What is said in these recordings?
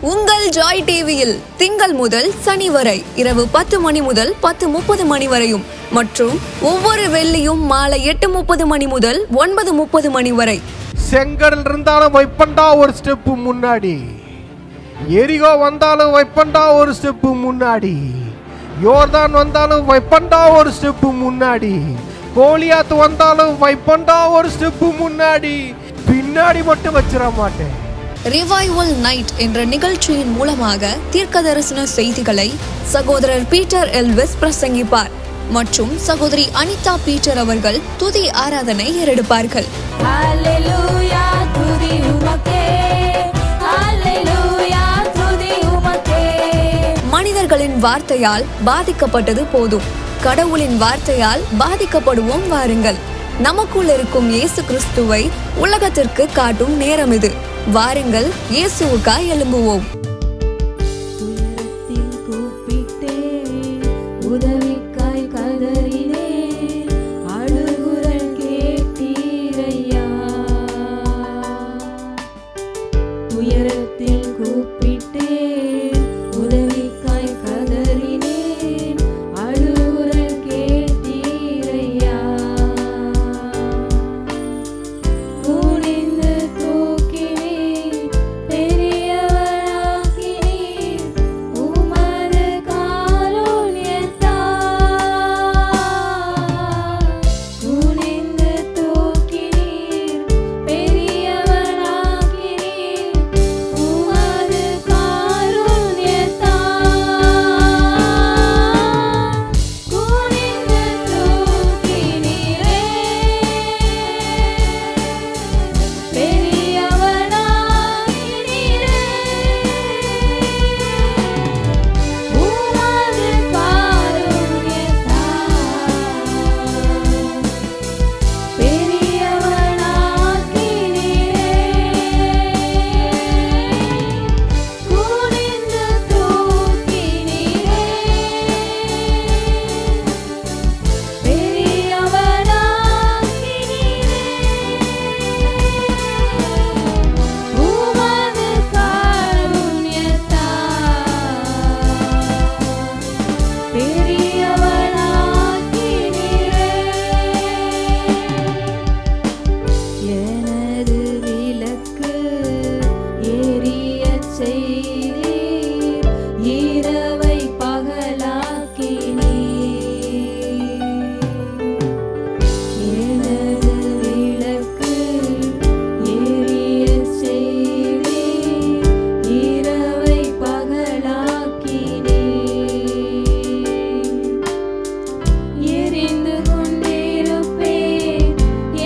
உங்கள் ஜாய் டிவியில் திங்கள் முதல் சனி வரை இரவு 10 மணி முதல் 10:30 மணி வரையும் மற்றும் ஒவ்வொரு வெள்ளியும் மாலை 8:30 மணி முதல் 9:30 மணி வரை. செங்கடல் இருந்தாலும் வைப்பண்டா ஒரு ஸ்டெப்பு முன்னாடி, எரிகோ வந்தாலும் வைப்பண்டா ஒரு ஸ்டெப்பு முன்னாடி, யோர்தான் வந்தாலும் வைப்பண்டா ஒரு ஸ்டெப்பு முன்னாடி, கோலியாத்து வந்தாலும் வைப்பண்டா ஒரு ஸ்டெப்பு முன்னாடி, பின்னாடி மட்டும் வச்சிட மாட்டேன். ரிவைவல் நைட் என்ற நிகழ்ச்சியின் மூலமாக தீர்க்க தரிசன செய்திகளை சகோதரர் பீட்டர் எல்விஸ் பிரசங்கிப்பார் மற்றும் சகோதரி அனிதா பீட்டர் அவர்கள் துதி ஆராதனை ஏறெடுப்பார்கள். மனிதர்களின் வார்த்தையால் பாதிக்கப்பட்டது போதும், கடவுளின் வார்த்தையால் பாதிக்கப்படுவோம் வாருங்கள். நமக்குள் இருக்கும் இயேசு கிறிஸ்துவை உலகத்திற்கு காட்டும் நேரம் இது. வாருங்கள், இயேசுவுக்காய் எழும்புவோம்.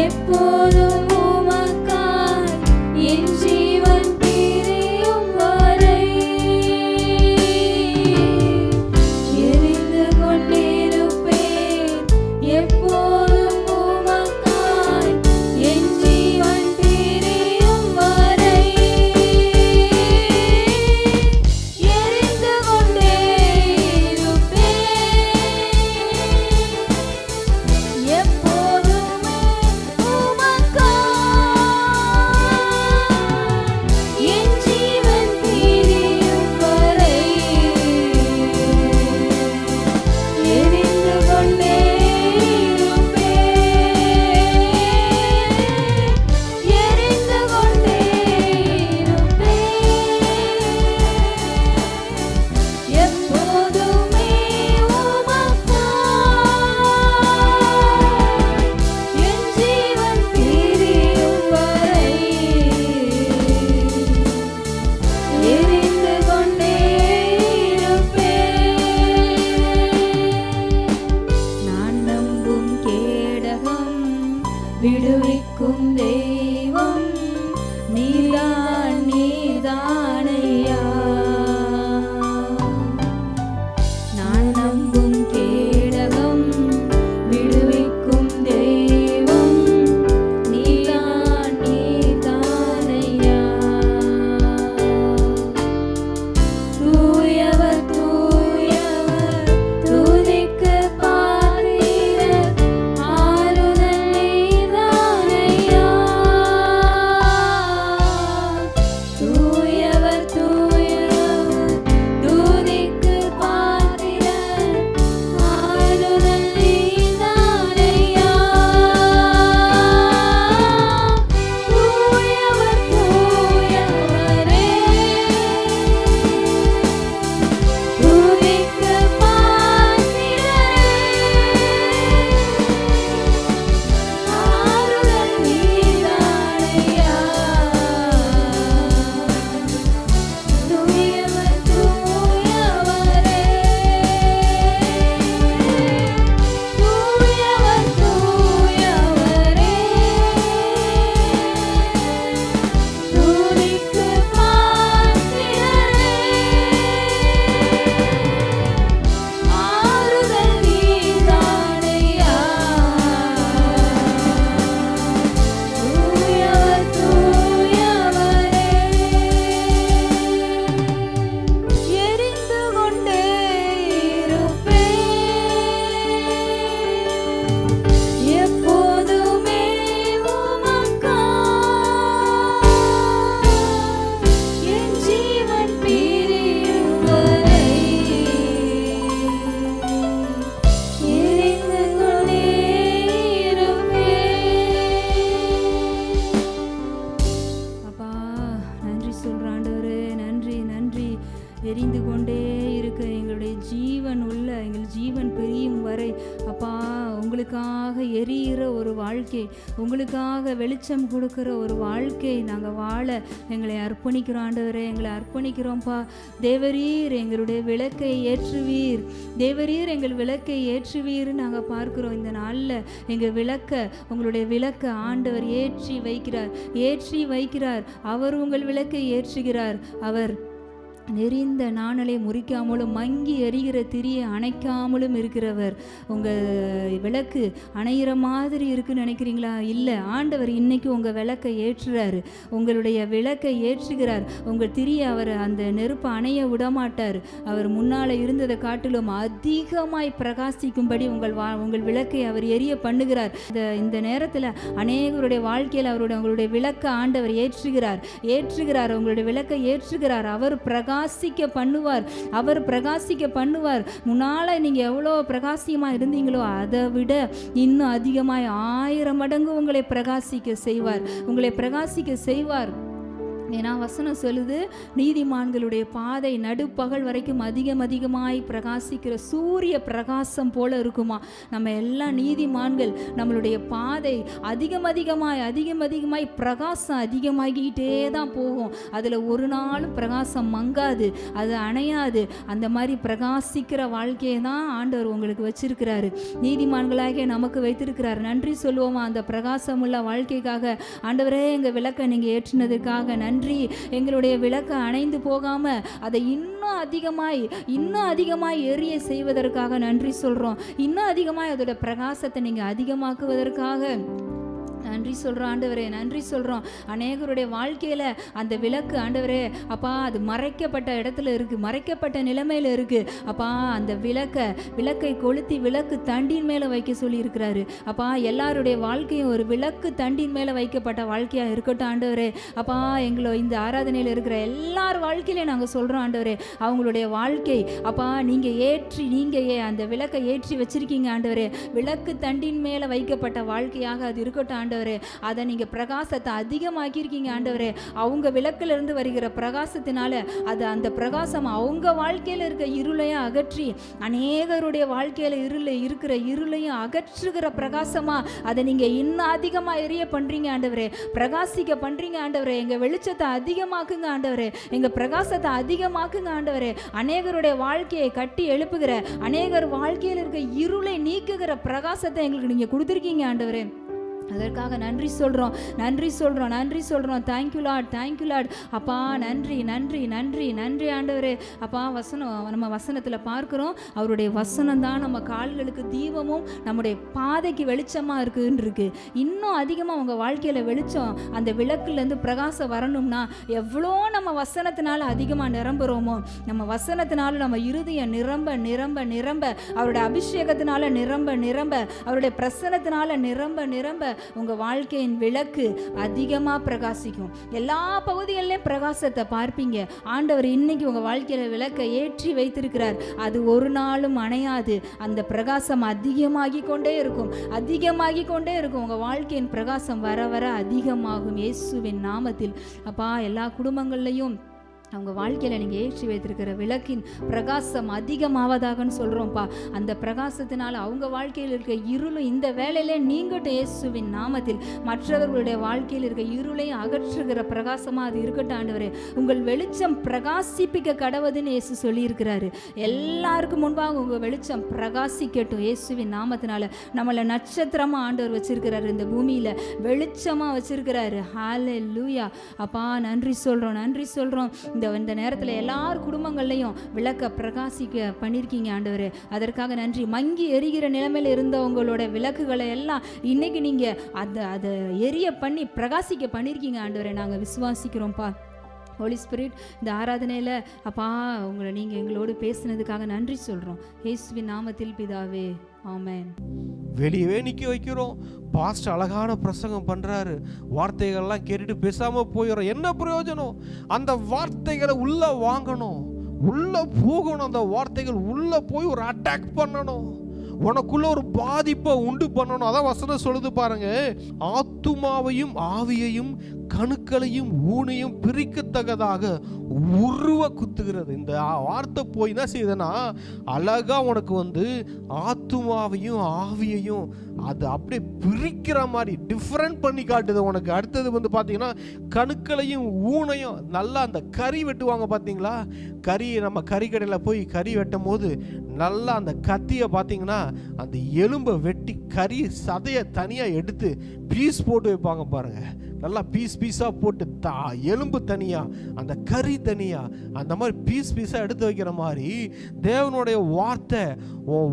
எப்போதும் உமக்காய் என் ஜீவன் பிரியும் வரை எரிந்து கொண்டே இருக்க எங்களுடைய ஜீவன் உள்ள எங்கள் ஜீவன் பிரியும் வரை அப்பா உங்களுக்காக எரியிற ஒரு வாழ்க்கை, உங்களுக்காக வெளிச்சம் கொடுக்குற ஒரு வாழ்க்கை நாங்கள் வாழ எங்களை அர்ப்பணிக்கிறோம் ஆண்டவரே, எங்களை அர்ப்பணிக்கிறோம்ப்பா. தேவரீர் எங்களுடைய விளக்கை ஏற்றுவீர், தேவரீர் எங்கள் விளக்கை ஏற்றுவீர் நாங்கள் பார்க்குறோம். இந்த நாளில் எங்கள் உங்களுடைய விளக்க ஆண்டவர் ஏற்றி வைக்கிறார். அவர் உங்கள் விளக்கை ஏற்றுகிறார். அவர் நெறிந்த நாணலை முறிக்காமலும் மங்கி எரிகிற திரியை அணைக்காமலும் இருக்கிறவர். உங்கள் விளக்கு அணையிற மாதிரி இருக்குன்னு நினைக்கிறீங்களா? இல்லை, ஆண்டவர் இன்னைக்கு உங்கள் விளக்கை ஏற்றுறாரு, உங்களுடைய விளக்கை ஏற்றுகிறார். உங்கள் திரியை அவர் அந்த நெருப்பை அணைய விடமாட்டார். அவர் முன்னால் இருந்ததை காட்டிலும் அதிகமாய் பிரகாசிக்கும்படி உங்கள் விளக்கை அவர் எரிய பண்ணுகிறார். இந்த நேரத்தில் அநேகருடைய வாழ்க்கையில் உங்களுடைய விளக்கை ஆண்டவர் ஏற்றுகிறார். உங்களுடைய விளக்கை ஏற்றுகிறார். அவர் பிரகாசிக்க பண்ணுவார். முன்னால நீங்க எவ்வளோ பிரகாசியமா இருந்தீங்களோ அதை விட இன்னும் அதிகமாய் 1000 மடங்கு உங்களை பிரகாசிக்க செய்வார். ஏன்னா வசனம் சொல்லுது, நீதிமான்களுடைய பாதை நடுப்பகல் வரைக்கும் அதிகமாய் பிரகாசிக்கிற சூரிய பிரகாசம் போல இருக்குமா. நம்ம எல்லாம் நீதிமான்கள், நம்மளுடைய பாதை அதிகமாய் பிரகாசம் அதிகமாகிட்டே தான் போகும். அதில் ஒரு நாளும் பிரகாசம் மங்காது, அது அணையாது. அந்த மாதிரி பிரகாசிக்கிற வாழ்க்கையை தான் ஆண்டவர் உங்களுக்கு வச்சிருக்கிறாரு, நீதிமான்களாக நமக்கு வைத்திருக்கிறார். நன்றி சொல்லுவோமா அந்த பிரகாசம் உள்ள வாழ்க்கைக்காக. ஆண்டவரே, எங்கள் விளக்கை நீங்கள் ஏற்றினதுக்காக நன்றி. எங்களுடைய விளக்கு அணைந்து போகாம அதை இன்னும் அதிகமாய் எரிய செய்வதற்காக நன்றி சொல்றோம். இன்னும் அதிகமாய் அதோட பிரகாசத்தை நீங்க அதிகமாக்குவதற்காக நன்றி சொல்கிறோம் ஆண்டவரே, நன்றி சொல்கிறோம். அநேகருடைய வாழ்க்கையில் அந்த விளக்கு ஆண்டவரே அப்பா அது மறைக்கப்பட்ட இடத்துல இருக்குது, மறைக்கப்பட்ட நிலைமையில் இருக்குது. அப்பா அந்த விளக்கை கொளுத்தி விளக்கு தண்டின் மேலே வைக்க சொல்லியிருக்கிறாரு. அப்பா எல்லாருடைய வாழ்க்கையும் ஒரு விளக்கு தண்டின் மேலே வைக்கப்பட்ட வாழ்க்கையாக இருக்கட்டும் ஆண்டவரே. அப்பா எங்களோ இந்த ஆராதனையில் இருக்கிற எல்லார் வாழ்க்கையிலையும் நாங்கள் சொல்கிறோம் ஆண்டவரே, அவங்களுடைய வாழ்க்கை அப்பா நீங்கள் அந்த விளக்கை ஏற்றி வச்சிருக்கீங்க ஆண்டவரே. விளக்கு தண்டின் மேலே வைக்கப்பட்ட வாழ்க்கையாக அது இருக்கட்டும் ஆண்டவரே. அதை நீங்க பிரகாசத்தை அதிகமாக்கியிருக்கீங்க ஆண்டவரே. அவங்க விளக்குல இருந்து வருகிற பிரகாசத்தினால அந்த பிரகாசம் அவங்க வாழ்க்கையில இருக்க இருளையும் அகற்றி அநேகருடைய வாழ்க்கையில இருக்கிற இருளையும் அகற்றுகிற பிரகாசமா அதை நீங்க இன்னும் அதிகமா எரிய பண்றீங்க ஆண்டவரே, பிரகாசிக்க பண்றீங்க ஆண்டவரே. எங்க வெளிச்சத்தை அதிகமாக்குங்க ஆண்டவரே, எங்க பிரகாசத்தை அதிகமாக்குங்க ஆண்டவரே. அநேகருடைய வாழ்க்கையை கட்டி எழுப்புகிற, அநேகர் வாழ்க்கையில் இருக்க இருளை நீக்குகிற பிரகாசத்தை எங்களுக்கு நீங்க கொடுத்துருக்கீங்க ஆண்டவரே. அதற்காக நன்றி சொல்கிறோம். Thank you Lord. அப்பா நன்றி ஆண்டவரே. அப்பா நம்ம வசனத்தில் பார்க்குறோம், அவருடைய வசனம் தான் நம்ம கால்களுக்கு தீபமும் நம்முடைய பாதைக்கு வெளிச்சமாக இருக்கு. இன்னும் அதிகமாக உங்கள் வாழ்க்கையில் வெளிச்சம் அந்த விளக்குலேருந்து பிரகாசம் வரணும்னா எவ்வளோ நம்ம வசனத்தினால அதிகமாக நிரம்புகிறோமோ, நம்ம வசனத்தினால நம்ம இருதயம் நிரம்ப அவருடைய அபிஷேகத்தினால நிரம்ப அவருடைய பிரசனத்தினால நிரம்ப உங்கள் வாழ்க்கையின் விளக்கு அதிகமாக பிரகாசிக்கும். எல்லா பகுதிகளிலும் பிரகாசத்தை பார்ப்பீங்க. ஆண்டவர் இன்னைக்கு உங்கள் வாழ்க்கையில் விளக்கை ஏற்றி வைத்திருக்கிறார். அது ஒரு நாளும் அணையாது. அந்த பிரகாசம் அதிகமாகி கொண்டே இருக்கும். உங்கள் வாழ்க்கையின் பிரகாசம் வர வர அதிகமாகும் இயேசுவின் நாமத்தில். அப்பா எல்லா குடும்பங்கள்லையும் அவங்க வாழ்க்கையில் நீங்கள் ஏற்றி வைத்திருக்கிற விளக்கின் பிரகாசம் அதிகமாவதாகன்னு சொல்கிறோம்ப்பா. அந்த பிரகாசத்தினால் அவங்க வாழ்க்கையில் இருக்க இருளும் இந்த வேலையிலே நீங்கட்டும் இயேசுவின் நாமத்தில். மற்றவர்களுடைய வாழ்க்கையில் இருக்க இருளையும் அகற்றுகிற பிரகாசமாக அது இருக்கட்டும் ஆண்டவரே. உங்கள் வெளிச்சம் பிரகாசிப்பிக்க கடவுதுன்னு இயேசு சொல்லியிருக்கிறாரு. எல்லாருக்கும் முன்பாக உங்கள் வெளிச்சம் பிரகாசிக்கட்டும் இயேசுவின் நாமத்தினால. நம்மளை நட்சத்திரமாக ஆண்டவர் வச்சிருக்கிறாரு, இந்த பூமியில் வெளிச்சமாக வச்சிருக்கிறாரு. ஹல்லேலூயா. அப்பா நன்றி சொல்கிறோம். இந்த நேரத்தில் எல்லார் குடும்பங்கள்லையும் விளக்க பிரகாசிக்க பண்ணியிருக்கீங்க ஆண்டவரே. அதற்காக நன்றி. மங்கி எரிகிற நிலைமையில் இருந்தவங்களோட விளக்குகளை எல்லாம் இன்னைக்கு நீங்கள் அதை எரிய பண்ணி பிரகாசிக்க பண்ணியிருக்கீங்க ஆண்டவரே. நாங்கள் விசுவாசிக்கிறோம்ப்பா. ஹோலி ஸ்பிரிட், இந்த ஆராதனையில் அப்பா உங்களை நீங்கள் எங்களோடு பேசுனதுக்காக நன்றி சொல்கிறோம் இயேசுவின் நாமத்தில் பிதாவே, ஆமென். வெளியவே நிற்க வைக்கிறோம். பாஸ்ட் அழகான பிரசங்கம் பண்ணுறாரு, வார்த்தைகள்லாம் கேட்டுட்டு பேசாமல் போயிடும். என்ன பிரயோஜனம்? அந்த வார்த்தைகளை உள்ளே வாங்கணும், உள்ளே போகணும். அந்த வார்த்தைகள் உள்ளே போய் ஒரு அட்டாக் பண்ணணும், உனக்குள்ள ஒரு பாதிப்பை உண்டு பண்ணணும். அதான் வசனம் சொல்லுது பாருங்க, ஆத்துமாவையும் ஆவியையும் கணுக்களையும் ஊனையும் பிரிக்கத்தக்கதாக உருவ குத்துகிறது. இந்த வார்த்தை போய் என்ன செய்யுதுன்னா, அழகா உனக்கு வந்து ஆத்துமாவையும் ஆவியையும் அது அப்படியே பிரிக்கிற மாதிரி டிஃப்ரெண்ட் பண்ணி காட்டுது உனக்கு. அடுத்தது வந்து பார்த்தீங்கன்னா, கணுக்களையும் ஊனையும் நல்லா அந்த கறி வெட்டுவாங்க பார்த்தீங்களா, கறி நம்ம கறிக்கடையில் போய் கறி வெட்டும் போது நல்லா அந்த கத்தியை பார்த்தீங்கன்னா அந்த எலும்பை வெட்டி கறி சதையை தனியாக எடுத்து பீஸ் போட்டு வைப்பாங்க பாருங்க. நல்லா பீஸ் பீஸாக போட்டு எலும்பு தனியாக அந்த கறி தனியாக அந்த மாதிரி பீஸ் பீஸாக எடுத்து வைக்கிற மாதிரி தேவனுடைய வார்த்தை உன்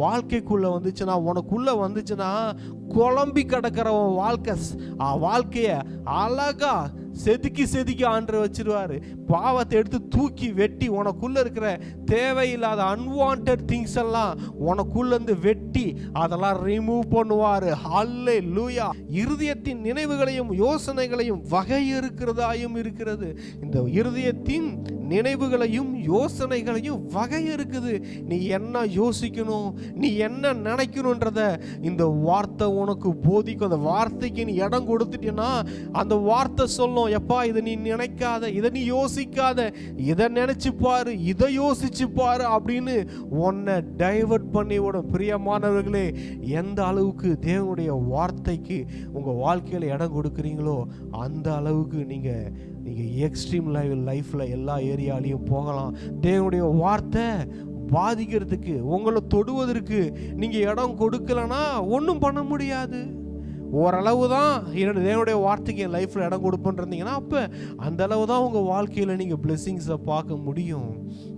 வாழ்க்கைக்குள்ளே வந்துச்சுன்னா, உனக்குள்ளே வந்துச்சுன்னா, குழம்பி கிடக்கிற உன் வாழ்க்கையை அழகா செதுக்கி ஆண்டு வச்சிருவாரு. பாவத்தை எடுத்து தூக்கி வெட்டி உனக்குள்ள இருக்கிற தேவையில்லாத அன்வான்ட் திங்ஸ் எல்லாம் உனக்குள்ள இருந்து வெட்டி அதெல்லாம் ரிமூவ் பண்ணுவாரு. ஹல்லேலூயா. இருதயத்தின் நினைவுகளையும் யோசனைகளையும் வகையறுக்கிறதாயும் இருக்கிறது. இந்த இருதயத்தின் நினைவுகளையும் யோசனைகளையும் வகையறுக்குது. நீ என்ன யோசிக்கணும், நீ என்ன நினைக்கணுன்றத இந்த வார்த்தை உனக்கு போதிக்கும். அந்த வார்த்தைக்கு நீ இடம் கொடுத்துட்டீன்னா அந்த வார்த்தை சொல்லும், எப்பா இதை நீ நினைக்காத, இதை நீ யோசிக்காத, இதை நினைச்சு பாரு, இதை யோசிச்சு பாரு அப்படின்னு உன்னை டைவர்ட் பண்ணி விடும். பிரியமானவர்களே, எந்த அளவுக்கு தேவனுடைய வார்த்தைக்கு உங்க வாழ்க்கையில இடம் கொடுக்குறீங்களோ அந்த அளவுக்கு நீங்க எக்ஸ்ட்ரீம் லைஃப்ல எல்லா ஏரியாலையும் போகலாம். தேவனுடைய வார்த்தை பாதிக்கிறதுக்கு, உங்களை தொடுவதற்கு நீங்க இடம் கொடுக்கலன்னா ஒன்றும் பண்ண முடியாது. ஓரளவு தான் என்னோட தேவனுடைய வார்த்தைக்கு என் லைஃப்பில் இடம் கொடுப்பேன்றீங்கன்னா அப்போ அந்த அளவு தான் உங்கள் வாழ்க்கையில் நீங்கள் பிளெஸிங்ஸை பார்க்க முடியும்.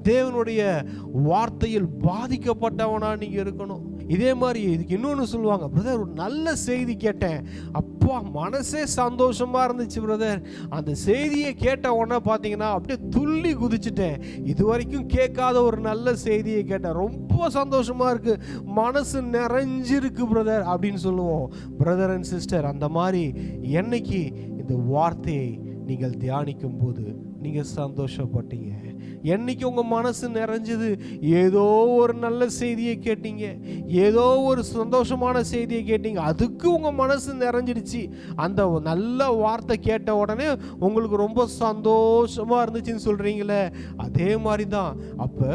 தேவனுடைய வார்த்தையில் பாதிக்கப்பட்டவனா நீங்கள் இருக்கணும். இதே மாதிரி இதுக்கு இன்னொன்று சொல்லுவாங்க, பிரதர் ஒரு நல்ல செய்தி கேட்டேன், அப்பா மனசே சந்தோஷமாக இருந்துச்சு பிரதர், அந்த செய்தியை கேட்ட உடனே பார்த்தீங்கன்னா அப்படியே துள்ளி குதிச்சுட்டேன், இது வரைக்கும் கேட்காத ஒரு நல்ல செய்தியை கேட்டேன், ரொம்ப சந்தோஷமாக இருக்குது, மனசு நிறைஞ்சிருக்கு பிரதர் அப்படின்னு சொல்லுவோம். பிரதர் அண்ட் சிஸ்டர், அந்த மாதிரி என்னைக்கு இந்த வார்த்தையை நீங்கள் தியானிக்கும் போது நீங்கள் சந்தோஷப்பட்டீங்க, என்னைக்கு உங்கள் மனசு நிறைஞ்சது, ஏதோ ஒரு நல்ல செய்தியை கேட்டீங்க, ஏதோ ஒரு சந்தோஷமான செய்தியை கேட்டீங்க, அதுக்கு உங்கள் மனசு நிறைஞ்சிடுச்சு, அந்த நல்ல வார்த்தை கேட்ட உடனே உங்களுக்கு ரொம்ப சந்தோஷமாக இருந்துச்சுன்னு சொல்கிறீங்களே, அதே மாதிரி தான். அப்போ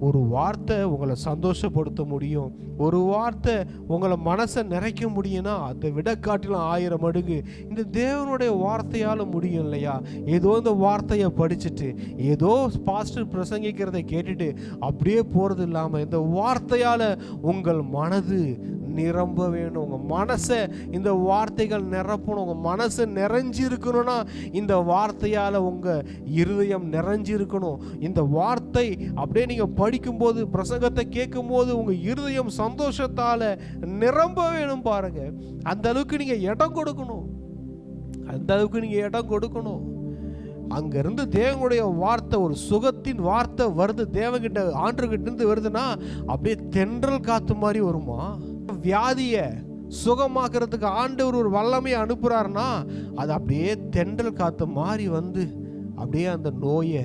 ஒரு வார்த்தை உங்களை சந்தோஷப்படுத்த முடியும், ஒரு வார்த்தை உங்களை மனசை நிறைக்க முடியும்னா அதை விட காட்டிலும் 1000 மடங்கு இந்த தேவனுடைய வார்த்தையால் முடியும் இல்லையா? ஏதோ இந்த வார்த்தையை படிச்சுட்டு ஏதோ பாஸ்டர் பிரசங்கிக்கிறதை கேட்டுட்டு அப்படியே போகிறது இல்லாமல் இந்த வார்த்தையால் உங்கள் மனது நிரம்ப வேணும். உங்கள் மனசை இந்த வார்த்தைகள் நிரப்பணும். உங்கள் மனசு நிறைஞ்சி இருக்கணும்னா இந்த வார்த்தையால் உங்கள் இருதயம் நிறைஞ்சி இருக்கணும். இந்த வார்த்தை அப்படியே நீங்கள் படிக்கும்போது, பிரசங்கத்தை கேட்கும்போது உங்கள் இருதயம் சந்தோஷத்தால் நிரம்ப வேணும். பாருங்க, அந்த அளவுக்கு நீங்கள் இடம் கொடுக்கணும், அந்த அளவுக்கு நீங்கள் இடம் கொடுக்கணும். அங்கிருந்து தேவனுடைய வார்த்தை, ஒரு சுகத்தின் வார்த்தை வருது தேவகிட்ட, ஆண்டவர்கிட்ட இருந்து வருதுன்னா அப்படியே தென்றல் காத்து மாதிரி வருமா? வியாதியை சுகமாக்குறதுக்கு ஆண்டவர் ஒரு வல்லமையை அனுப்புறாருன்னா அது அப்படியே தென்றல் காத்து மாதிரி வந்து அப்படியே அந்த நோயை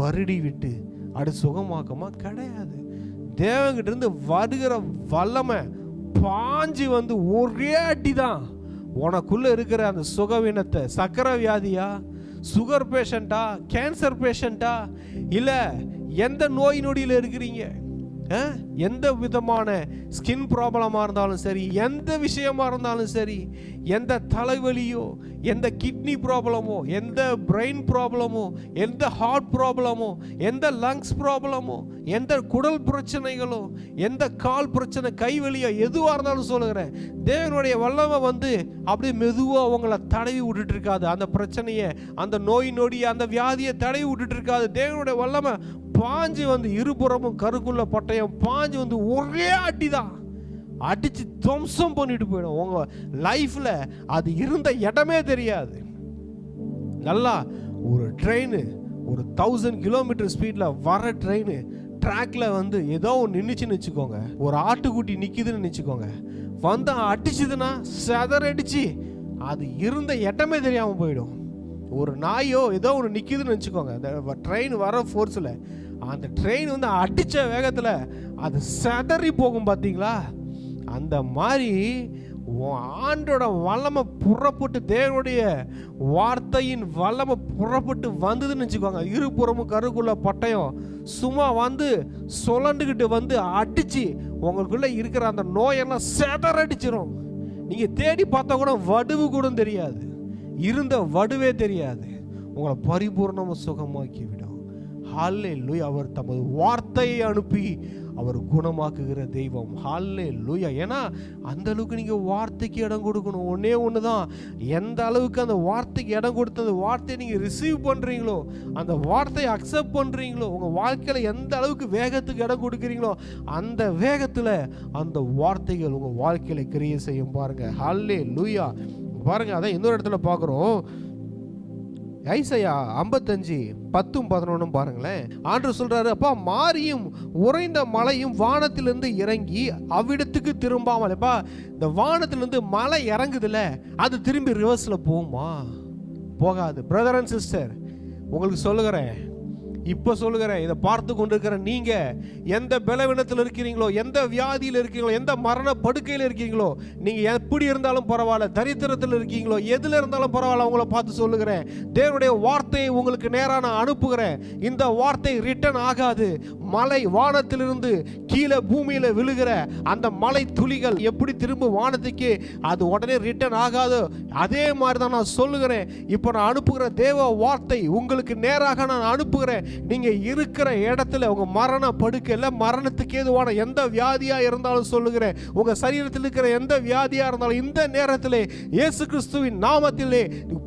வருடி விட்டு அது சுகமாக்கமா? கிடையாது. தேவகிட்ட இருந்து வருகிற வல்லமை பாஞ்சு வந்து ஒரே அடி தான் உனக்குள்ள இருக்கிற அந்த சுகவீனத்தை, சக்கரை வியாதியா, சுகர் பேஷண்டா, கேன்சர் பேஷண்டா, இல்லை எந்த நோய் நொடியில் இருக்கிறீங்க, எந்த விதமான ஸ்கின் ப்ராப்ளமாக இருந்தாலும் சரி, எந்த விஷயமா இருந்தாலும் சரி, எந்த தலைவலியோ, எந்த கிட்னி ப்ராப்ளமோ, எந்த பிரெயின் ப்ராப்ளமோ, எந்த ஹார்ட் ப்ராப்ளமோ, எந்த லங்ஸ் ப்ராப்ளமோ, எந்த குடல் பிரச்சனைகளோ, எந்த கால் பிரச்சனை, கைவலியோ, எதுவாக இருந்தாலும் சொல்லுகிறேன், தேவனுடைய வல்லமை வந்து அப்படியே மெதுவாக உங்களை தடவி விட்டுட்டு இருக்காது. அந்த பிரச்சனையை, அந்த நோய் நொடியை, அந்த வியாதியை தடவி விட்டுட்டு இருக்காது. தேவனுடைய வல்லமை பாஞ்சு வந்து இருபுறமும் கருக்குள்ள பட்டயம் பாஞ்சு வந்து ஒரே அடி தான் அடிச்சு துவம்சம் பண்ணிட்டு போயிடும். உங்க லைஃப்ல அது இருந்த இடமே தெரியாது. நல்லா ஒரு ட்ரெயின், ஒரு 1000 கிலோமீட்டர் ஸ்பீட்ல வர ட்ரெயின் ட்ராக்ல வந்து ஏதோ ஒன்று நின்றுச்சுன்னு வச்சுக்கோங்க, ஒரு ஆட்டுக்குட்டி நிற்கிதுன்னு நினச்சிக்கோங்க, வந்து அடிச்சுதுன்னா செதறடிச்சு அது இருந்த இடமே தெரியாமல் போயிடும். ஒரு நாயோ ஏதோ ஒன்று நிற்கிதுன்னு வச்சுக்கோங்க, அந்த ட்ரெயின் வர ஃபோர்ஸில் அந்த ட்ரெயின் வந்து அடித்த வேகத்தில் அது செதறி போகும் பார்த்தீங்களா? அந்த மாதிரி ஆண்டோட வல்லமை புறப்பட்டு, தேவனுடைய வார்த்தையின் வல்லமை புறப்பட்டு வந்ததுன்னு வச்சுக்கோங்க, இருபுறமும் கருக்குள்ள பட்டயம் சும்மா வந்து சொலண்டுக்கிட்டு வந்து அடிச்சு உங்களுக்குள்ள இருக்கிற அந்த நோயெல்லாம் செதறடிச்சிடும். நீங்க தேடி பார்த்தா கூட வடுவு கூட தெரியாது, இருந்த வடுவே தெரியாது, உங்களை பரிபூர்ணமாக சுகமாக்கி விடும். ஹல்லேலூயா. அவர் தமது வார்த்தையை அனுப்பி அவர் குணமாக்குகிற தெய்வம். ஹல்லேலூயா. ஏன்னா அந்த அளவுக்கு நீங்க வார்த்தைக்கு இடம் கொடுக்கணும். ஒன்னே ஒன்று தான், எந்த அளவுக்கு அந்த வார்த்தைக்கு இடம் கொடுத்து அந்த வார்த்தையை நீங்க ரிசீவ் பண்றீங்களோ, அந்த வார்த்தையை அக்செப்ட் பண்றீங்களோ, உங்க வாழ்க்கையில எந்த அளவுக்கு வேகத்துக்கு இடம் கொடுக்குறீங்களோ அந்த வேகத்துல அந்த வார்த்தைகள் உங்க வாழ்க்கையில கிரியை செய்யும். பாருங்க. ஹல்லேலூயா. பாருங்க, அதான் இன்னொரு இடத்துல பார்க்குறோம். ஐசையா 55:10-11 பாருங்களேன். ஆண்டவர் சொல்றாரு, அப்பா மாரியும் உறைந்த மலையும் வானத்திலிருந்து இறங்கி அவ்விடத்துக்கு திரும்பாமல். அப்பா இந்த வானத்திலிருந்து மலை இறங்குதுல, அது திரும்பி ரிவர்ஸ்ல போகுமா? போகாது. பிரதர் அண்ட் சிஸ்டர், உங்களுக்கு சொல்லுகிறேன், இப்போ சொல்லுகிறேன், இதை பார்த்து கொண்டிருக்கிற நீங்க எந்த பலவீனத்தில் இருக்கிறீங்களோ, எந்த வியாதியில் இருக்கீங்களோ, எந்த மரண படுக்கையில் இருக்கீங்களோ, நீங்க எப்படி இருந்தாலும் பரவாயில்ல, தரித்திரத்தில் இருக்கீங்களோ, எதுல இருந்தாலும் பரவாயில்ல, உங்களை பார்த்து சொல்லுகிறேன், தேவனுடைய வார்த்தையை உங்களுக்கு நேராக நான் அனுப்புகிறேன். இந்த வார்த்தை ரிட்டர்ன் ஆகாது. மலை வானத்திலிருந்து கீழே பூமியில விழுகிற அந்த மலை துளிகள் எப்படி திரும்ப வானத்துக்கு அது உடனே ரிட்டர்ன் ஆகாது, அதே மாதிரி தான் நான் சொல்லுகிறேன். இப்போ நான் அனுப்புகிற தேவ வார்த்தை உங்களுக்கு நேராக நான் அனுப்புகிறேன். நீங்க இருக்கிற இடத்துல உங்க மரண படுக்கையில மரணத்துக்கு ஏதுவான எந்த வியாதியா இருந்தாலும் சொல்லுகிறேன், உங்க சரீரத்தில் இருக்கிற எந்த வியாதியா இருந்தாலும் இந்த நேரத்திலே இயேசு கிறிஸ்துவின் நாமத்திலே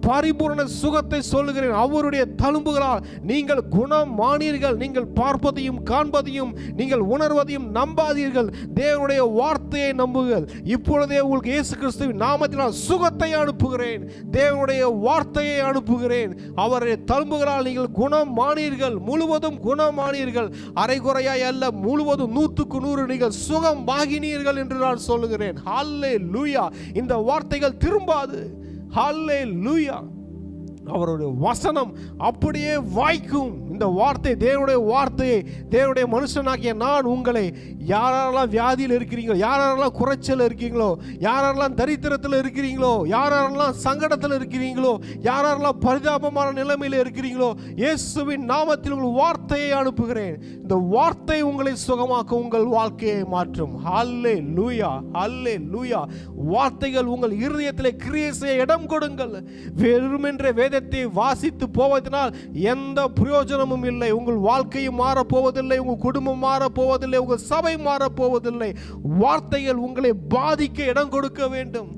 பரிபூரண சுகத்தை சொல்லுகிறேன். அவருடைய தழும்புகளால் நீங்கள் குணமானீர்கள். நீங்கள் பார்ப்பதையும் காண்பதையும் நீங்கள் உணர்வதையும் நம்பாதீர்கள், தேவனுடைய வார்த்தையை நம்புங்கள். இப்பொழுதே உங்களுக்கு இயேசு கிறிஸ்துவின் நாமத்தினால் சுகத்தை அனுப்புகிறேன், தேவனுடைய வார்த்தையை அனுப்புகிறேன். அவருடைய தழும்புகளால் நீங்கள் குணமானீர்கள், முழுவதும் குணமானீர்கள். அரைகுறையாய் அல்ல, முழுவதும் 100க்கு 100 நீங்கள் சுகமாகினீர்கள் என்று நான் சொல்லுகிறேன். ஹல்லேலூயா. இந்த வார்த்தைகள் திரும்பாது. ஹல்லேலூயா. அவருடைய வசனம் அப்படியே வாய்க்கும். இந்த வார்த்தை, தேவனுடைய வார்த்தையை, தேவனுடைய மனுஷனாகிய நான் உங்களை யாரெல்லாம் வியாதியில் இருக்கிறீங்களோ, யாரெல்லாம் குறைச்சல் இருக்கீங்களோ, யாரெல்லாம் தரித்திரத்தில் இருக்கிறீங்களோ, யாரெல்லாம் சங்கடத்தில் இருக்கிறீங்களோ, யாரெல்லாம் பரிதாபமான நிலைமையில் இருக்கிறீங்களோ, இயேசுவின் நாமத்தில் உங்கள் வார்த்தையை அனுப்புகிறேன். இந்த வார்த்தை உங்களை சுகமாக்கும், உங்கள் வாழ்க்கையை மாற்றும். ஹல்லேலூயா. ஹல்லேலூயா. வார்த்தைகள் உங்கள் இருதயத்தில் கிரியை செய்ய இடம் கொடுங்கள். வெறுமென்ற வேதத்தை வாசித்து போவதனால் எந்த பிரயோஜனமும் இல்லை. உங்கள் வாழ்க்கையும் மாறப்போவதில்லை, உங்கள் குடும்பம் மாறப்போவதில்லை, உங்கள் சபை மாறப்போவதில்லை. வார்த்தைகள் உங்களை பாதிக்க இடம் கொடுக்க வேண்டும்.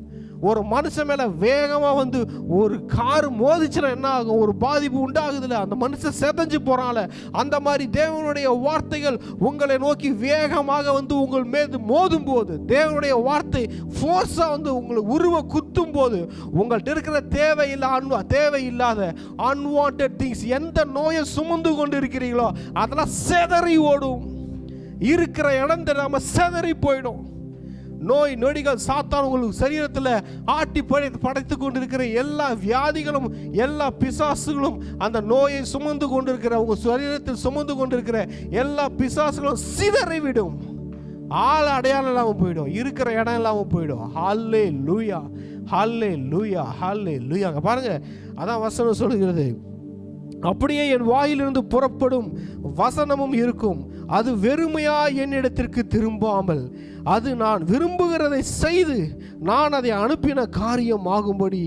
ஒரு மனுஷன் மேல வேகமா வந்து ஒரு கார் மோதிச்சுனா என்ன ஆகும்? ஒரு பாதிப்பு உண்டாகுதுல, அந்த மனுஷன் செதஞ்சு போறான்ல, அந்த மாதிரி தேவனுடைய வார்த்தைகள் உங்களை நோக்கி வேகமாக வந்து உங்கள் மீது மோதும் போது, தேவனுடைய வார்த்தை ஃபோர்ஸா வந்து உங்களை உருவ குத்தும் போது, உங்கள்கிட்ட இருக்கிற தேவையில்லாத அன்வான்டட் திங்ஸ், எந்த நோயை சுமந்து கொண்டு இருக்கிறீங்களோ அதெல்லாம் செதறி ஓடும். இருக்கிற இடம் தெரியாம செதறி போயிடும். நோய் நொடிகள் சாத்தான் உங்களுக்கு சரீரத்தில் ஆட்டி படைத்து கொண்டிருக்கிற எல்லா வியாதிகளும், எல்லா பிசாசுகளும், அந்த நோயை சுமந்து கொண்டிருக்கிற உங்கள் சரீரத்தில் சுமந்து கொண்டிருக்கிற எல்லா பிசாசுகளும் சிதறிவிடும். ஆள் அடையாளம் இல்லாமல் போயிடும், இருக்கிற இடம் இல்லாமல் போயிடும். ஹல்லேலூயா. ஹல்லேலூயா. ஹல்லேலூயா. அங்கே பாருங்க, அதான் வசனம் சொல்லுகிறது, அப்படியே என் வாயிலிருந்து புறப்படும் வசனமும் இருக்கும், அது வெறுமையா என்னிடத்திற்கு திரும்பாமல் அது நான் விரும்புகிறதை செய்து நான் அதை அனுப்பின காரியம் ஆகும்படி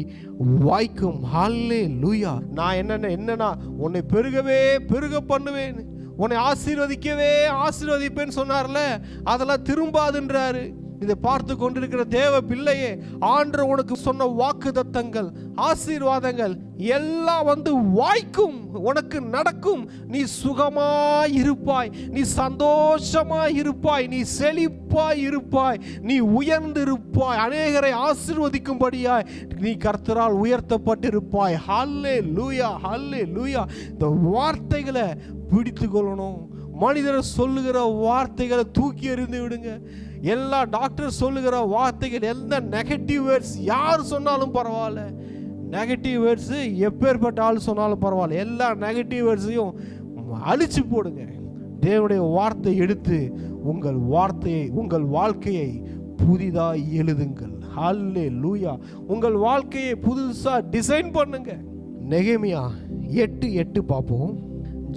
வாய்க்கும். ஹல்லேலூயா. நான் என்னன்னா உன்னை பெருக பண்ணுவேன், உன்னை ஆசீர்வதிக்கவே ஆசீர்வதிப்பேன்னு சொன்னார்ல, அதெல்லாம் திரும்பாதுன்றாரு. இதை பார்த்து கொண்டிருக்கிற தேவ பிள்ளையே, ஆண்டவர் உனக்கு சொன்ன வாக்குத்தத்தங்கள், ஆசீர்வாதங்கள் எல்லாம் வந்து வாய்க்கும், உனக்கு நடக்கும். நீ சுகமாய் இருப்பாய், நீ சந்தோஷமாய் இருப்பாய், நீ செழிப்பாய் இருப்பாய், நீ உயர்ந்து இருப்பாய், அநேகரை ஆசீர்வதிக்கும்படியாய் நீ கர்த்தரால் உயர்த்தப்பட்டிருப்பாய். ஹல்லேலூயா. ஹல்லேலூயா. இந்த வார்த்தைகளை பிடித்து கொள்ளணும். மனிதர் சொல்லுகிற வார்த்தைகளை தூக்கி எறிந்து விடுங்க. எல்லா டாக்டர் சொல்லுகிற வார்த்தைகள், எந்த நெகட்டிவ் வேர்ட்ஸ் யார் சொன்னாலும் பரவாயில்ல, நெகட்டிவ் வேர்ட்ஸ் எப்பேற்பட்ட ஆள் சொன்னாலும் பரவாயில்ல, எல்லா நெகட்டிவ் வேர்ட்ஸையும் அழிச்சு போடுங்க. தேவனுடைய வார்த்தை எடுத்து உங்கள் வாழ்க்கையை புதிதாய் எழுதுங்கள். ஹல்லேலூயா. உங்கள் வாழ்க்கையை புதுசா டிசைன் பண்ணுங்க. நெகேமியா 8:8 பார்ப்போம்.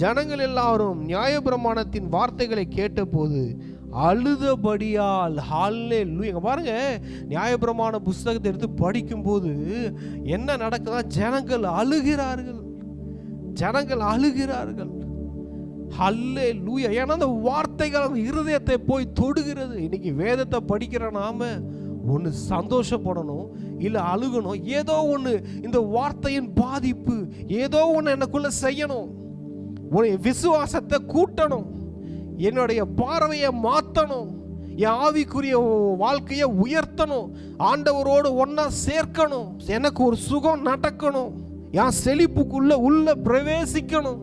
ஜனங்கள் எல்லாரும் நியாயப்பிரமாணத்தின் வார்த்தைகளை கேட்டபோது அழுதபடியால். ஹல்லேலூயா. பாருங்க, நியாயப்பிரமாண புஸ்தகத்தை எடுத்து படிக்கும்போது என்ன நடக்குதா? ஜனங்கள் அழுகிறார்கள், ஜனங்கள் அழுகிறார்கள். ஹல்லேலூயா. ஏன்னா அந்த வார்த்தைகள் அந்த இருதயத்தை போய் தொடுகிறது. இன்னைக்கு வேதத்தை படிக்கிற நாம ஒன்று சந்தோஷப்படணும், இல்லை அழுகணும். ஏதோ ஒன்று இந்த வார்த்தையின் பாதிப்பு ஏதோ ஒன்று எனக்குள்ள செய்யணும். உன்னுடைய விசுவாசத்தை கூட்டணும், என்னுடைய பார்வையை மாற்றணும், என் ஆவிக்குரிய வாழ்க்கையை உயர்த்தணும், ஆண்டவரோடு ஒன்றா சேர்க்கணும், எனக்கு ஒரு சுகம் நடக்கணும், என் செழிப்புக்குள்ள உள்ள பிரவேசிக்கணும்,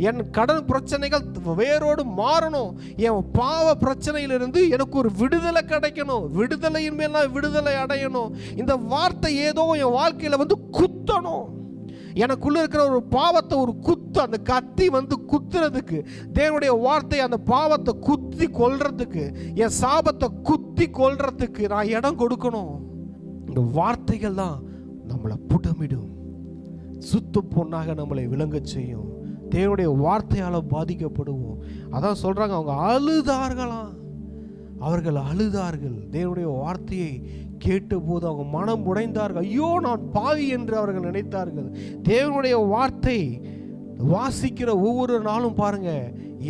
என் கடன் பிரச்சனைகள் வேரோடு மாறணும், என் பாவ பிரச்சனையிலிருந்து எனக்கு ஒரு விடுதலை கிடைக்கணும், விடுதலையின் மேல் நான் விடுதலை அடையணும். இந்த வார்த்தை ஏதோ என் வாழ்க்கையில் வந்து குத்தணும். எனக்குள்ள இருக்கிற ஒரு பாவத்தை ஒரு குத்து, அந்த கத்தி வந்து குத்துறதுக்கு, தேவனுடைய வார்த்தை அந்த பாவத்தை குத்தி கொல்றதுக்கு, என் சாபத்தை குத்தி கொல்றதுக்கு நான் இடம் கொடுக்கணும். இந்த வார்த்தைகள் தான் நம்மளை புடமிடும், சுத்த பொண்ணாக நம்மளை விளங்க செய்யும். தேவனுடைய வார்த்தையால் பாதிக்கப்படுவோம். அதான் சொல்றாங்க, அவங்க அழுதார்களாம், அவர்கள் அழுதார்கள். தேவனுடைய வார்த்தையை கேட்டபோது அவங்க மனம் உடைந்தார்கள். ஐயோ, நான் பாவி என்று அவர்கள் நினைத்தார்கள். தேவனுடைய வார்த்தை வாசிக்கிற ஒவ்வொரு நாளும் பாருங்க,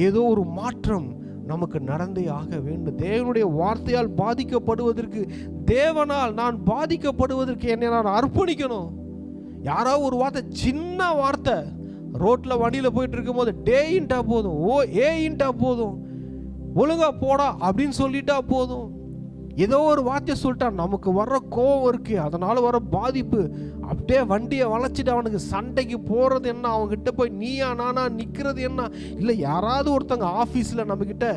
ஏதோ ஒரு மாற்றம் நமக்கு நடந்தே ஆக வேண்டும். தேவனுடைய வார்த்தையால் பாதிக்கப்படுவதற்கு, தேவனால் நான் பாதிக்கப்படுவதற்கு என்னை நான் அர்ப்பணிக்கணும். யாரோ ஒரு வார்த்தை, சின்ன வார்த்தை, ரோட்ல வண்டியில போயிட்டு இருக்கும் போது டேயின்ட்டா போதும், ஓ ஏயின்ட்டா போதும், ஒழுங்கா போடா அப்படின்னு சொல்லிட்டா போதும். ஏதோ ஒரு வார்த்தை சொல்லிட்டா நமக்கு வர்ற கோவம் இருக்கு, அதனால வர பாதிப்பு, அப்படியே வண்டியை வளைச்சிட்டு அவனுக்கு சண்டைக்கு போறது என்ன, அவங்ககிட்ட போய் நீயா நானா நிற்கிறது என்ன. இல்லை, யாராவது ஒருத்தங்க ஆஃபீஸில் நம்மக்கிட்ட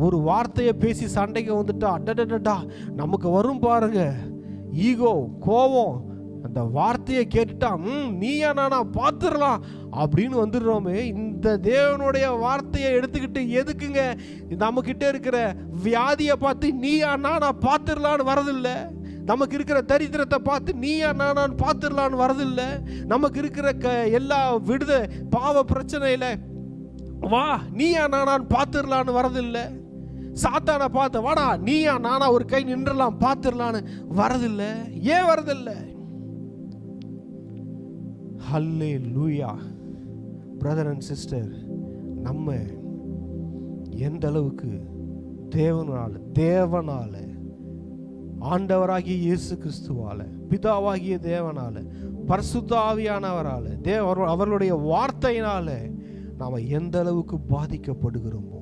ஒரு வார்த்தையை பேசி சண்டைக்கு வந்துட்டா அடடடா நமக்கு வரும் பாருங்க ஈகோ, கோவம். அந்த வார்த்தையை கேட்டுட்டா நீயா நானா பார்த்துடலாம் அப்படின்னு வந்துடுறோமே. இந்த தேவனுடைய வார்த்தையை எடுத்துக்கிட்டு எதுக்குங்க நம்ம கிட்ட இருக்கிற வியாதியை பார்த்து நீயா நானா பார்த்துடலான்னு வரதில்லை, நமக்கு இருக்கிற தரித்திரத்தை பார்த்து நீயா நானான்னு பார்த்துடலான்னு வரதில்லை, நமக்கு இருக்கிற எல்லா பாவ பிரச்சனையில வா நீயா நானான்னு பார்த்துடலான்னு வரதில்லை, சாத்தானை பார்த்து வாடா நீயா நானா ஒரு கை நின்றலாம் பார்த்துடலான்னு வரதில்லை. ஏன் வரதில்லை? ஹல்லேலூயா. பிரதர் அண்ட் சிஸ்டர், நம்ம எந்த அளவுக்கு தேவனால ஆண்டவராகிய இயேசு கிறிஸ்துவால, பிதாவாகிய தேவனால, பரிசுத்த ஆவியானவரால, அவர்களுடைய வார்த்தையினால நாம் எந்த அளவுக்கு பாதிக்கப்படுகிறோமோ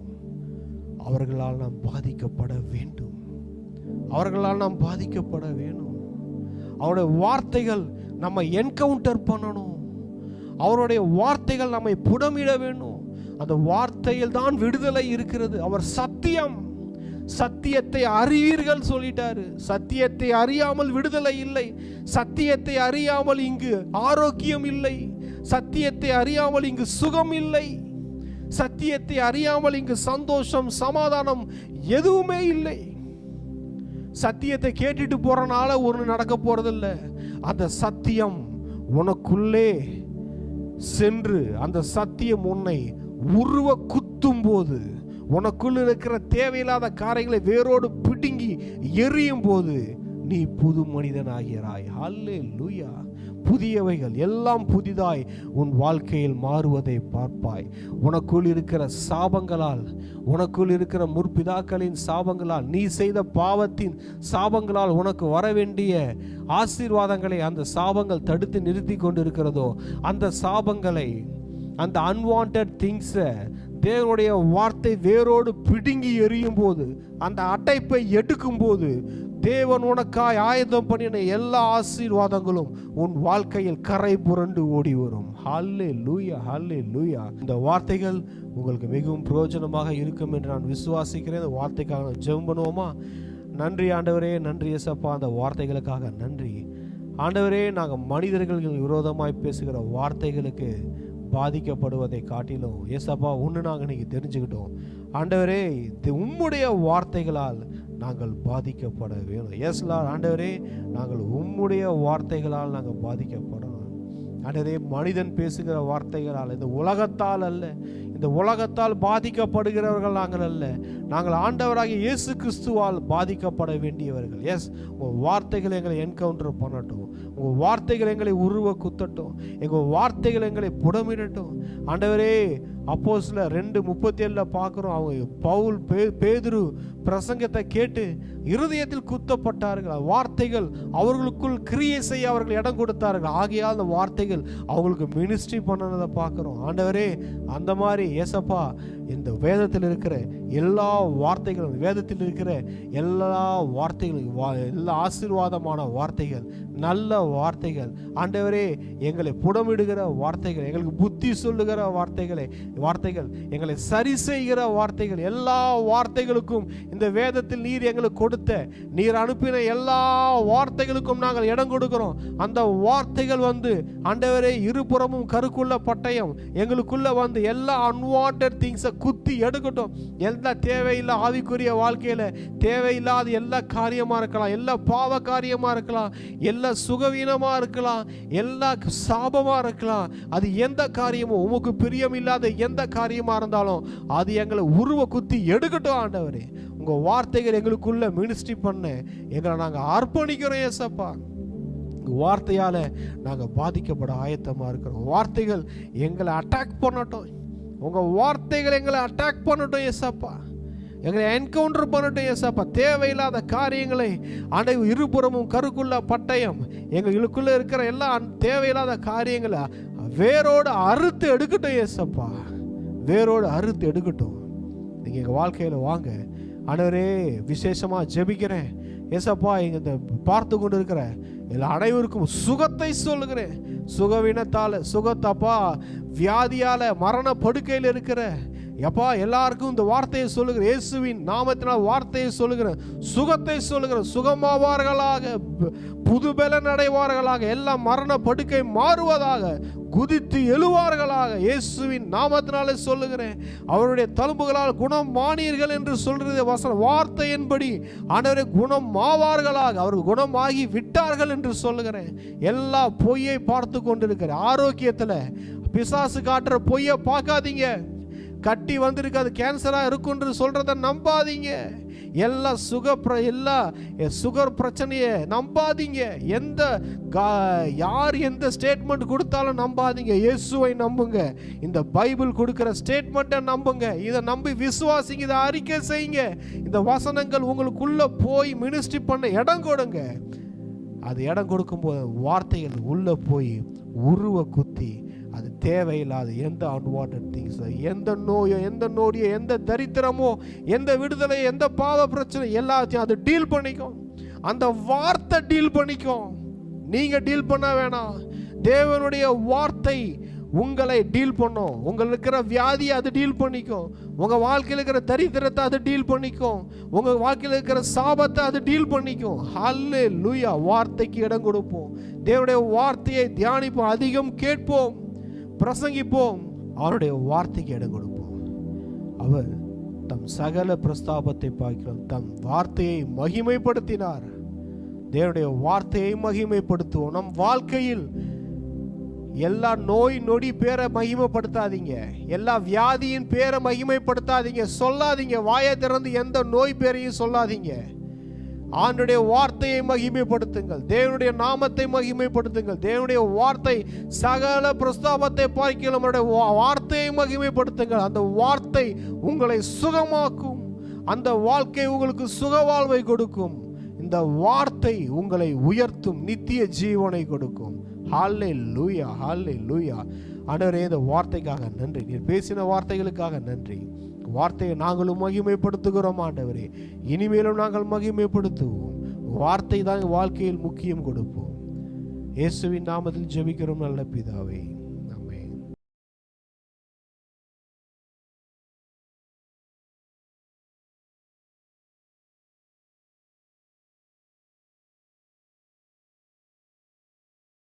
அவர்களால் நாம் பாதிக்கப்பட வேண்டும், அவர்களால் நாம் பாதிக்கப்பட வேண்டும். அவருடைய வார்த்தைகள் நம்ம என்கவுண்டர் பண்ணணும், அவருடைய வார்த்தைகள் நம்மை புடமிட வேண்டும். அந்த வார்த்தையில் தான் விடுதலை இருக்கிறது. அவர் சத்தியம், சத்தியத்தை அறிவீர்கள் சொல்லிட்டாரு. சத்தியத்தை அறியாமல் விடுதலை இல்லை, சத்தியத்தை அறியாமல் இங்கு ஆரோக்கியம் இல்லை, சத்தியத்தை அறியாமல் இங்கு சுகம் இல்லை, சத்தியத்தை அறியாமல் இங்கு சந்தோஷம் சமாதானம் எதுவுமே இல்லை. சத்தியத்தை கேட்டுட்டு போறனால ஒன்று நடக்க போறதில்லை. அந்த சத்தியம் உனக்குள்ளே சென்று அந்த சத்தியம் உன்னை உருவ குத்தும் போது, உனக்குள்ள இருக்கிற தேவையில்லாத காரியங்களை வேரோடு பிடுங்கி எரியும் போது நீ புது மனிதனாகிறாய். ஹல்லேலூயா. புதியவைகள் எல்லாம் புதிதாய் உன் வாழ்க்கையில் மாறுவதை பார்ப்பாய். உனக்குள் இருக்கிற சாபங்களால், உனக்குள் இருக்கிற முற்பிதாக்களின் சாபங்களால், நீ செய்த பாவத்தின் சாபங்களால் உனக்கு வர வேண்டிய ஆசீர்வாதங்களை அந்த சாபங்கள் தடுத்து நிறுத்தி கொண்டிருக்கிறதோ, அந்த சாபங்களை, அந்த அன்வான்ட் திங்ஸை தேவனுடைய வார்த்தை வேரோடு பிடுங்கி எறியும் போது, அந்த அடைப்பை எடுக்கும் போது, தேவன் உனக்காய் ஆயத்தம் பண்ணின எல்லா ஆசீர்வாதங்களும் உன் வாழ்க்கையில் கரை புரண்டு ஓடி வரும். ஹல்லேலூயா, ஹல்லேலூயா. இந்த வார்த்தைகள் உங்களுக்கு மிகவும் பிரயோஜனமாக இருக்கும் என்று நான் விசுவாசிக்கிறேன். இந்த வார்த்தைக்காக ஜெபம் பண்ணுவோமா? நன்றி ஆண்டவரே, நன்றி இயேசப்பா, அந்த வார்த்தைகளுக்காக நன்றி ஆண்டவரே. நாங்கள் மனிதர்கள் விரோதமாய் பேசுகிற வார்த்தைகளுக்கு பாதிக்கப்படுவதை காட்டிலும் ஏசப்பா ஒன்று நாங்கள் இன்னைக்கு தெரிஞ்சுக்கிட்டோம் ஆண்டவரே, உம்முடைய வார்த்தைகளால் நாங்கள் பாதிக்கப்பட வேணும். எஸ் லார்ட், ஆண்டவரே நாங்கள் உம்முடைய வார்த்தைகளால் நாங்கள் பாதிக்கப்படணும். ஆண்டவரே, மனிதன் பேசுகிற வார்த்தைகளால், இந்த உலகத்தால் அல்ல, இந்த உலகத்தால் பாதிக்கப்படுகிறவர்கள் நாங்கள் அல்ல, நாங்கள் ஆண்டவராகிய இயேசு கிறிஸ்துவால் பாதிக்கப்பட வேண்டியவர்கள். எஸ், உங்கள் வார்த்தைகள் எங்களை என்கவுண்டர் பண்ணட்டும், உங்கள் வார்த்தைகள் எங்களை உருவ குத்தட்டும், எங்கள் வார்த்தைகள் எங்களை புடமிடட்டும். ஆண்டவரே, அப்போஸ்தலர் 2:37 பார்க்குறோம், அவங்க பவுல் பேதுரு பிரசங்கத்தை கேட்டு இருதயத்தில் குத்தப்பட்டார்கள். வார்த்தைகள் அவர்களுக்குள் கிரியை செய்ய அவர்கள் இடம் கொடுத்தார்கள். ஆகையால் அந்த வார்த்தைகள் அவங்களுக்கு மினிஸ்ட்ரி பண்ணதை பார்க்குறோம். ஆண்டவரே, அந்த மாதிரி ஏசப்பா இந்த வேதத்தில் இருக்கிற எல்லா வார்த்தைகளும், வேதத்தில் இருக்கிற எல்லா வார்த்தைகளும், எல்லா ஆசீர்வாதமான வார்த்தைகள், நல்ல வார்த்தைகள், ஆண்டவரே எங்களை புடமிடுகிற வார்த்தைகள், எங்களுக்கு புத்தி சொல்லுகிற வார்த்தைகள், எங்களை சரி செய்கிற வார்த்தைகள், எல்லா வார்த்தைகளுக்கும் இந்த வேதத்தில் நீர் எங்களுக்கு கொடுத்த, நீர் அனுப்பின எல்லா வார்த்தைகளுக்கும் நாங்கள் இடம் கொடுக்கிறோம். அந்த வார்த்தைகள் வந்து ஆண்டவரே இருபுறமும் கருக்குள்ள பட்டயம் எங்களுக்குள்ள வந்து எல்லா அன்வான்டட் திங்ஸை குத்தி எடுக்கட்டும். எல்லா தேவையில்லை ஆவிக்குரிய வாழ்க்கையில தேவையில்லாத எல்லா காரியமா இருக்கலாம், எல்லா பாவ காரியமா இருக்கலாம், எல்லா சுகவீனமா இருக்கலாம், எல்லா சாபமா இருக்கலாம், அது எந்த காரியமும் உமக்கு பிரியம் இல்லாத எந்த காரியமா இருந்தாலும் அது எங்களை உருவ குத்தி எடுக்கட்டும். ஆண்டவரே, உங்க வார்த்தைகள் எங்களுக்குள்ள மினிஸ்ட்ரி பண்ண எங்களை நாங்கள் அர்ப்பணிக்கிறோம். ஏசப்பா, வார்த்தையால நாங்கள் பாதிக்கப்பட ஆயத்தமா இருக்கிறோம். வார்த்தைகள் எங்களை அட்டாக் பண்ணட்டும், உங்க வார்த்தைகள் எங்களை அட்டாக் பண்ணட்டும். ஏசப்பா, எங்களை என்கவுண்டர் பண்ணட்டும். ஏசப்பா, தேவையில்லாத காரியங்களை இருபுறமும் கருக்குள்ள பட்டயம் எங்களுக்குள்ள இருக்கிற எல்லா தேவையில்லாத காரியங்களை வேரோடு அறுத்து எடுக்கட்டும். ஏசப்பா, வேரோடு அறுத்து எடுக்கட்டும். நீங்க எங்க வாழ்க்கையில வாங்க. ஆண்டவரே, விசேஷமா ஜெபிக்கிறேன். ஏசப்பா, இந்த பார்த்து கொண்டு இருக்கிற எல்லா அனைவருக்கும் சுகத்தை சொல்லுகிறேன். சுகவீனத்தால, சுகத்தப்பா, வியாதியால, மரண படுக்கையில் இருக்கிற எப்பா எல்லாருக்கும் இந்த வார்த்தையை சொல்லுகிறேன். இயேசுவின் நாமத்தினால் வார்த்தையை சொல்லுகிறேன், சுகத்தை சொல்லுகிறேன். சுகமாவார்களாக, புதுபலன் அடைவார்களாக, எல்லாம் மரண படுக்கை மாறுவதாக, குதித்து எழுவார்களாக. இயேசுவின் நாமத்தினாலே சொல்லுகிறேன். அவருடைய தழும்புகளால் குணம் மானீர்கள் என்று சொல்றது வசனம், வார்த்தையின்படி ஆண்டவரே குணம் ஆவார்களாக, அவர்கள் குணமாகி விட்டார்கள் என்று சொல்லுகிறேன். எல்லா பொய்யை பார்த்து கொண்டிருக்கிறேன். ஆரோக்கியத்தில் பிசாசு காட்டுற பொய்யை பார்க்காதீங்க. கட்டி வந்திருக்காது, கேன்சரா இருக்குன்னு சொல்றத நம்பாதீங்க. எல்லா சுகர் பிரச்சனையை நம்பாதீங்க. யார் எந்த ஸ்டேட்மெண்ட் கொடுத்தாலும் நம்பாதீங்க. இயேசுவை நம்புங்க. இந்த பைபிள் கொடுக்கிற ஸ்டேட்மெண்ட்டை நம்புங்க. இதை நம்பி விசுவாசிங்க, இதை அறிக்கை செய்யுங்க. இந்த வசனங்கள் உங்களுக்குள்ள போய் மினிஸ்ட்ரி பண்ண இடம் கொடுங்க. அது இடம் கொடுக்கும்போது வார்த்தைகள் உள்ள போய் உருவ குத்தி அது தேவையில்லாத எந்த அன்வான்டட் திங்ஸ், எந்த நோயோ, எந்த நோடியோ, எந்த தரித்திரமோ, எந்த விடுதலை, எந்த பாவ பிரச்சனை எல்லாத்தையும் அது டீல் பண்ணிக்கும். அந்த வார்த்தை டீல் பண்ணிக்கும். நீங்க டீல் பண்ண வேணாம். தேவனுடைய வார்த்தை உங்களை டீல் பண்ணும். உங்களுக்கு இருக்கிற வியாதியை அது டீல் பண்ணிக்கும். உங்க வாழ்க்கையில் இருக்கிற தரித்திரத்தை அது டீல் பண்ணிக்கும். உங்க வாழ்க்கையில் இருக்கிற சாபத்தை அது டீல் பண்ணிக்கும். ஹல்லேலூயா. வார்த்தைக்கு இடம் கொடுப்போம். தேவனுடைய வார்த்தையை தியானிப்போம், அதிகம் கேட்போம், பிரசங்கிப்போம், அவருடைய வார்த்தைக்கு இடம் கொடுப்போம். அவர் தம் சகல பிரஸ்தாபத்தை பார்க்கிறோம், தம் வார்த்தையை மகிமைப்படுத்தினார். தேவனுடைய வார்த்தையை மகிமைப்படுத்துவோம். நம் வாழ்க்கையில் எல்லா நோய் நொடி பேரை மகிமைப்படுத்தாதீங்க, எல்லா வியாதியின் பேரை மகிமைப்படுத்தாதீங்க, சொல்லாதீங்க. வாயை திறந்து எந்த நோய் பேரையும் சொல்லாதீங்க. ஆண்டுடைய வார்த்தையை மகிமைப்படுத்துங்கள், தேவனுடைய நாமத்தை மகிமைப்படுத்துங்கள். தேவனுடைய வார்த்தை சகல பிரஸ்தாபத்தை பார்க்கலாம். நம்முடைய வார்த்தையை மகிமைப்படுத்துங்கள். அந்த வார்த்தை உங்களை சுகமாக்கும். அந்த வாழ்க்கை உங்களுக்கு சுக வாழ்வை கொடுக்கும். இந்த வார்த்தை உங்களை உயர்த்தும், நித்திய ஜீவனை கொடுக்கும். ஹல்லேலூயா, ஹல்லேலூயா. ஆண்டவரே, இந்த வார்த்தைக்காக நன்றி. நீர் பேசின வார்த்தைகளுக்காக நன்றி. வார்த்தையை நாங்களும் மகிமைப்படுத்துகிறோம் ஆண்டவரே. இனிமேலும் நாங்கள் மகிமைப்படுத்துவோம். வார்த்தை தான் வாழ்க்கையில் முக்கியம் கொடுப்போம். இயேசுவின் நாமத்தில் ஜெபிக்கிறோம் நல்ல பிதாவே.